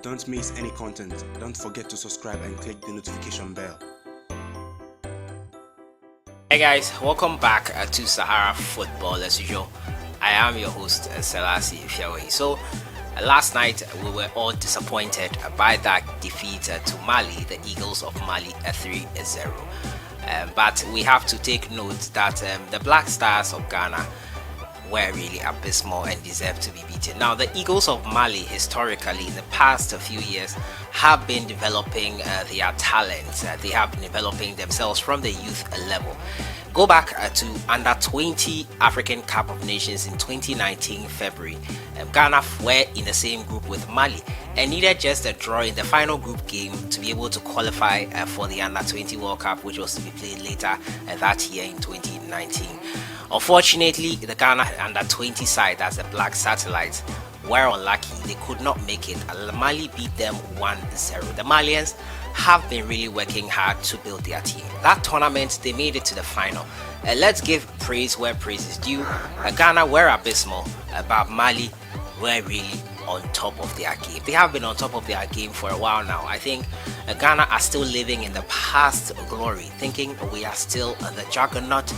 Don't miss any content. Don't forget to subscribe and click the notification bell. Hey guys, welcome back to Sahara Football. As usual, I am your host Selassie Fiawe. So last night we were all disappointed by that defeat to Mali, the Eagles of Mali, 3-0. But we have to take note that the Black Stars of Ghana were really abysmal and deserve to be beaten. Now, the Eagles of Mali, historically, in the past few years, have been developing their talents. They have been developing themselves from the youth level. Go back to under 20 African Cup of Nations in 2019 February. Ghana were in the same group with Mali and needed just a draw in the final group game to be able to qualify for the under 20 World Cup, which was to be played later that year in 2019. Unfortunately, the Ghana under 20 side, as the Black Satellites, were unlucky. They could not make it. Mali beat them 1-0. The Malians have been really working hard to build their team. That tournament, they made it to the final. Let's give praise where praise is due. Ghana were abysmal, but Mali were really on top of their game. They have been on top of their game for a while now. I think Ghana are still living in the past glory, thinking we are still the juggernaut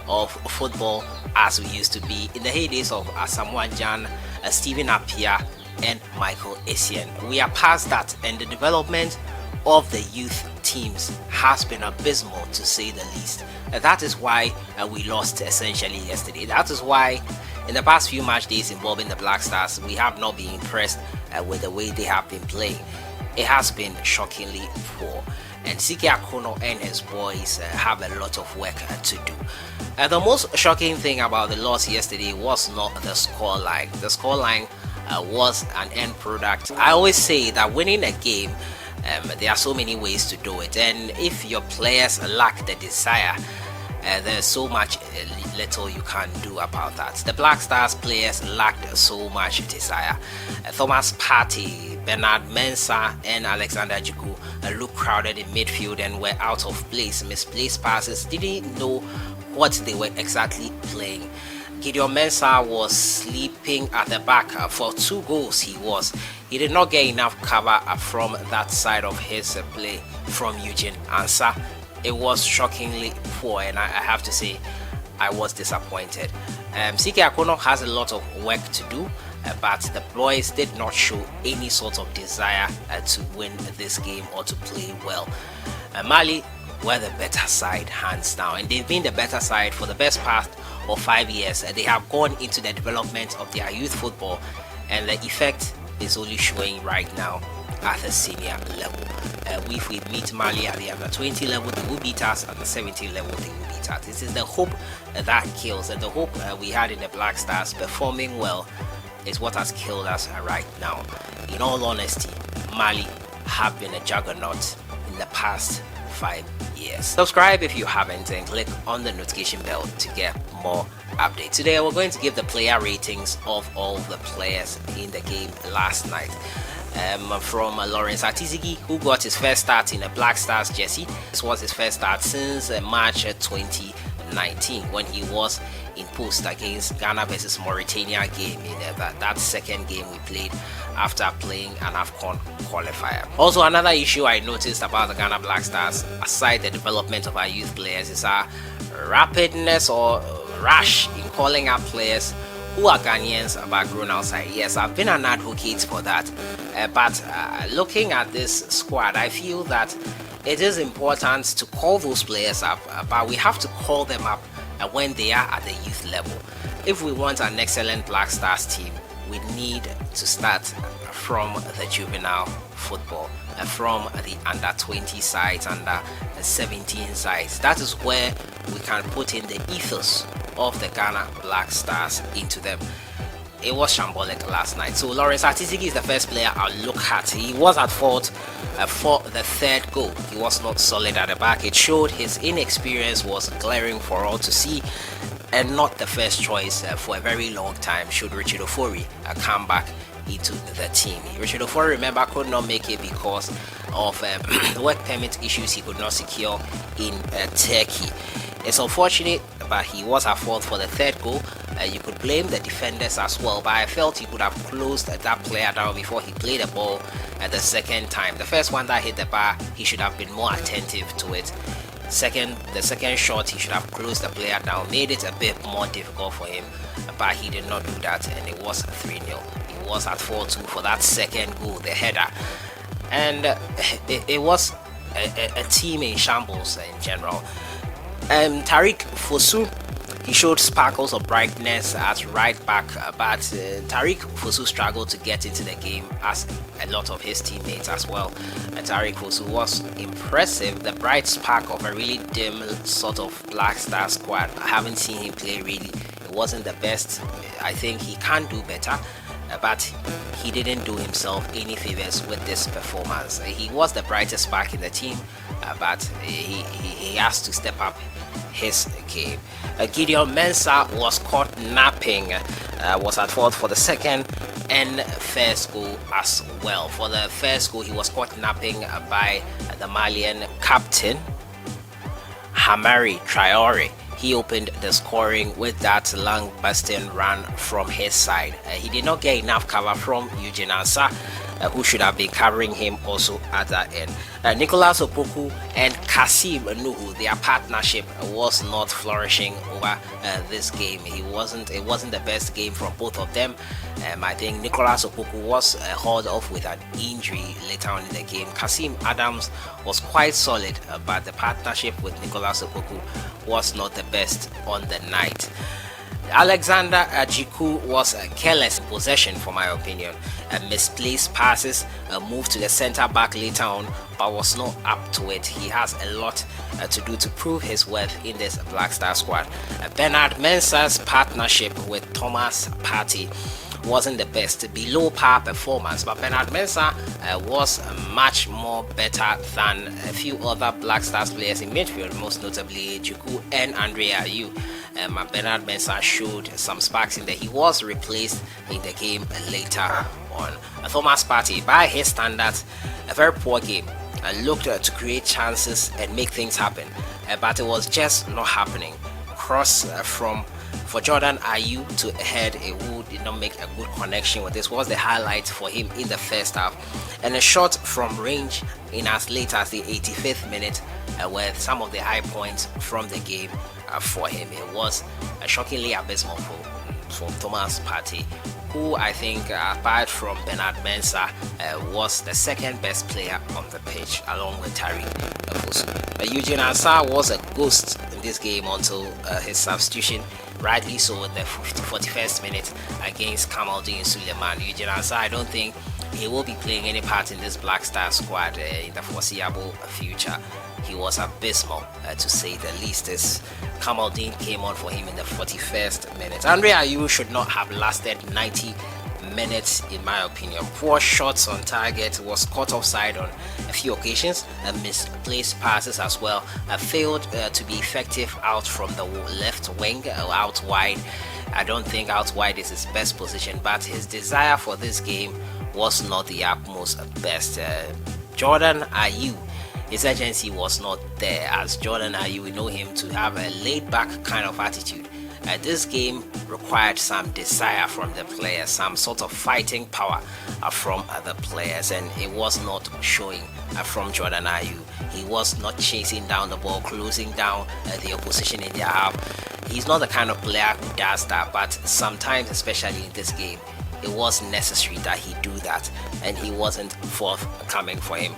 of football as we used to be in the heydays of Asamoah Gyan, Stephen Appiah and Michael Essien. We are past that, and the development of the youth teams has been abysmal, to say the least. That is why we lost essentially yesterday. That is why in the past few match days involving the Black Stars, we have not been impressed with the way they have been playing. It has been shockingly poor, and Sike Akono and his boys have a lot of work to do. The most shocking thing about the loss yesterday was not the scoreline. The scoreline was an end product. I always say that winning a game, there are so many ways to do it, and if your players lack the desire, there's so much little you can do about that. The Black Stars players lacked so much desire. Thomas Partey, Bernard Mensah and Alexander Djiku looked crowded in midfield and were out of place. Misplaced passes, didn't know what they were exactly playing. Gideon Mensah was sleeping at the back. For 2 goals he did not get enough cover from that side of his play from Eugene Ansar. It was shockingly poor, and I have to say I was disappointed. Sike Akono has a lot of work to do, but the boys did not show any sort of desire to win this game or to play well. Mali were the better side, hands down, and they've been the better side for the best part of 5 years. They have gone into the development of their youth football, and the effect is only showing right now at the senior level. If we meet Mali at the under 20 level, they will beat us. At the 17 level, they will beat us. This is the hope that kills, and the hope we had in the Black Stars performing well is what has killed us right now. In all honesty, Mali have been a juggernaut in the past 5 years. Subscribe if you haven't and click on the notification bell to get more updates. Today we're going to give the player ratings of all the players in the game last night. From Lawrence Artici, who got his first start in a Black Stars jersey. This was his first start since March 2019 when he was in post against Ghana versus Mauritania game in that second game we played after playing an AFCON qualifier. Also, another issue I noticed about the Ghana Black Stars, aside the development of our youth players, is our rapidness or rush in calling up players who are Ghanaians but grown outside. Yes, I've been an advocate for that, but looking at this squad, I feel that it is important to call those players up, but we have to call them up when they are at the youth level. If we want an excellent Black Stars team, we need to start from the juvenile football, from the under 20 sides, under 17 sides. That is where we can put in the ethos of the Ghana Black Stars into them. It was shambolic last night. So Lawrence Artici is the first player I'll look at. He was at fault for the third goal. He was not solid at the back. It showed his inexperience was glaring for all to see, and not the first choice for a very long time should Richard Ofori come back into the team. Richard Ofori, remember, could not make it because of work permit issues he could not secure in Turkey. It's unfortunate but he was at fault for the third goal. You could blame the defenders as well, but I felt he could have closed that player down before he played the ball the second time. The first one that hit the bar, he should have been more attentive to it. The second shot, he should have closed the player down, made it a bit more difficult for him, but he did not do that, and it was 3-0. He was at 4-2 for that second goal, the header, and it was a team in shambles in general. Tariq Fusu, he showed sparkles of brightness at right back, but Tariq Fusu struggled to get into the game, as a lot of his teammates as well. Tariq Fusu was impressive, the bright spark of a really dim sort of Black Star squad. I haven't seen him play really. It wasn't the best. I think he can do better, but he didn't do himself any favors with this performance. He was the brightest spark in the team, but he has to step up his game. Gideon Mensah was caught napping, was at fault for the second and first goal as well. For the first goal, he was caught napping by the Malian captain Hamari Traore. He opened the scoring with that long busting run from his side. He did not get enough cover from Eugene Ansar, who should have been covering him also at that end. Nicolas Opoku and Kasim Nuhu, their partnership was not flourishing over this game. It wasn't the best game from both of them. I think Nicolas Opoku was hauled off with an injury later on in the game. Kasim Adams was quite solid, but the partnership with Nicolas Opoku was not the best on the night. Alexander Ajiku was careless in possession, for my opinion. Misplaced passes, moved to the center back later on, but was not up to it. He has a lot to do to prove his worth in this Black Star squad. Bernard Mensah's partnership with Thomas Partey wasn't the best, below par performance, but Bernard Mensah was much more better than a few other Black Stars players in midfield, most notably Juku and Andre Ayew. Bernard Mensah showed some sparks in there. He was replaced in the game later on. Thomas Partey, by his standards, a very poor game. Looked to create chances and make things happen, but it was just not happening. Cross for Jordan Ayew to head, who did not make a good connection with this, was the highlight for him in the first half, and a shot from range in as late as the 85th minute were some of the high points from the game for him. It was shockingly abysmal for Thomas Partey, who I think, apart from Bernard Mensah, was the second best player on the pitch, along with Tariq Fusu. Eugene Ansar was a ghost in this game until his substitution, rightly so, in the 41st minute against Kamaldeen Suleiman. Eugene Ansar, I don't think he will be playing any part in this Black Star squad in the foreseeable future. He was abysmal, to say the least. As Kamaldeen came on for him in the 41st minute. Andre Ayew should not have lasted 90 minutes, in my opinion. Poor shots on target, was caught offside on a few occasions, misplaced passes as well. Failed to be effective out from the left wing, out wide. I don't think out wide is his best position, but his desire for this game was not the utmost best. Jordan Ayew, his urgency was not there, as Jordan Ayew, we know him to have a laid-back kind of attitude. This game required some desire from the players, some sort of fighting power from the players, and it was not showing from Jordan Ayew. He was not chasing down the ball, closing down the opposition in their half. He's not the kind of player who does that, but sometimes, especially in this game, it was necessary that he do that, and he wasn't forthcoming for him.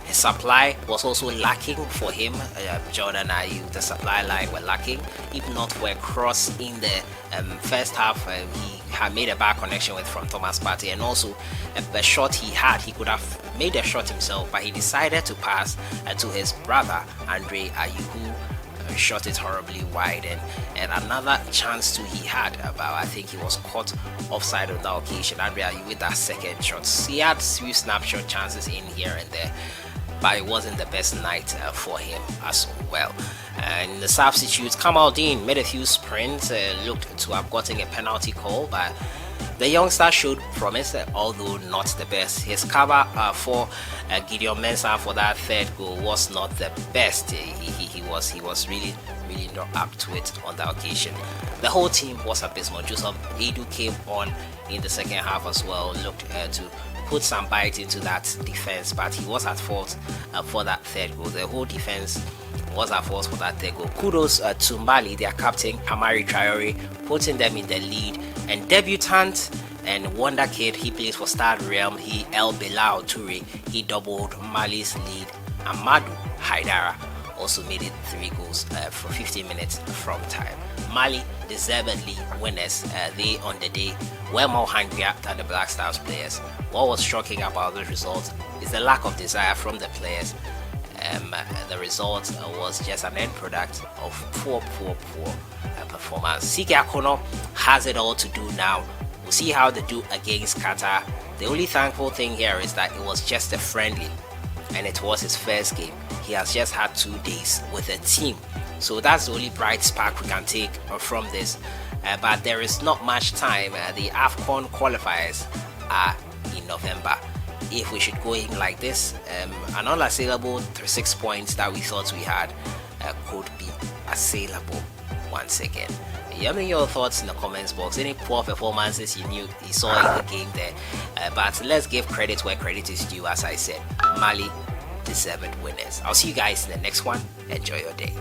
His supply was also lacking for him. Jordan Ayew, the supply line were lacking. If not for a cross in the first half, he had made a bad connection with from Thomas Partey, and also the shot he had, he could have made a shot himself, but he decided to pass to his brother Andre Ayew, who shot it horribly wide, and another chance too he had, but I think he was caught offside on that occasion. Andre Ayew with that second shot. He had few snapshot chances in here and there, but it wasn't the best night for him as well. And the substitutes, Kamaldeen made a few sprints, looked to have gotten a penalty call, but the youngster showed promise, although not the best. His cover for Gideon Mensah for that third goal was not the best. He was really really not up to it on that occasion. The whole team was abysmal. Joseph Edu came on in the second half as well, looked to put some bite into that defense, but he was at fault for that third goal. The whole defense was at fault for that third goal. Kudos to Mali, their captain Amari Traore, putting them in the lead. And debutant and wonder kid, he plays for Stade Realm, he El Bilal Toure, he doubled Mali's lead. Amadou Haidara also made it 3 goals for 15 minutes from time. Mali deservedly winners. They on the day were more hungrier than the Black Stars players. What was shocking about the result is the lack of desire from the players. The result was just an end product of poor performance. Sike Akono has it all to do now. We'll see how they do against Qatar. The only thankful thing here is that it was just a friendly, and it was his first game. He has just had 2 days with the team, so that's the only bright spark we can take from this. But there is not much time. The AFCON qualifiers are in November. If we should go in like this, an unassailable 6 points that we thought we had could be assailable once again. Let me know your thoughts in the comments box. Any poor performances you saw in the game there, but let's give credit where credit is due. As I said, Mali deserved winners. I'll see you guys in the next one. Enjoy your day.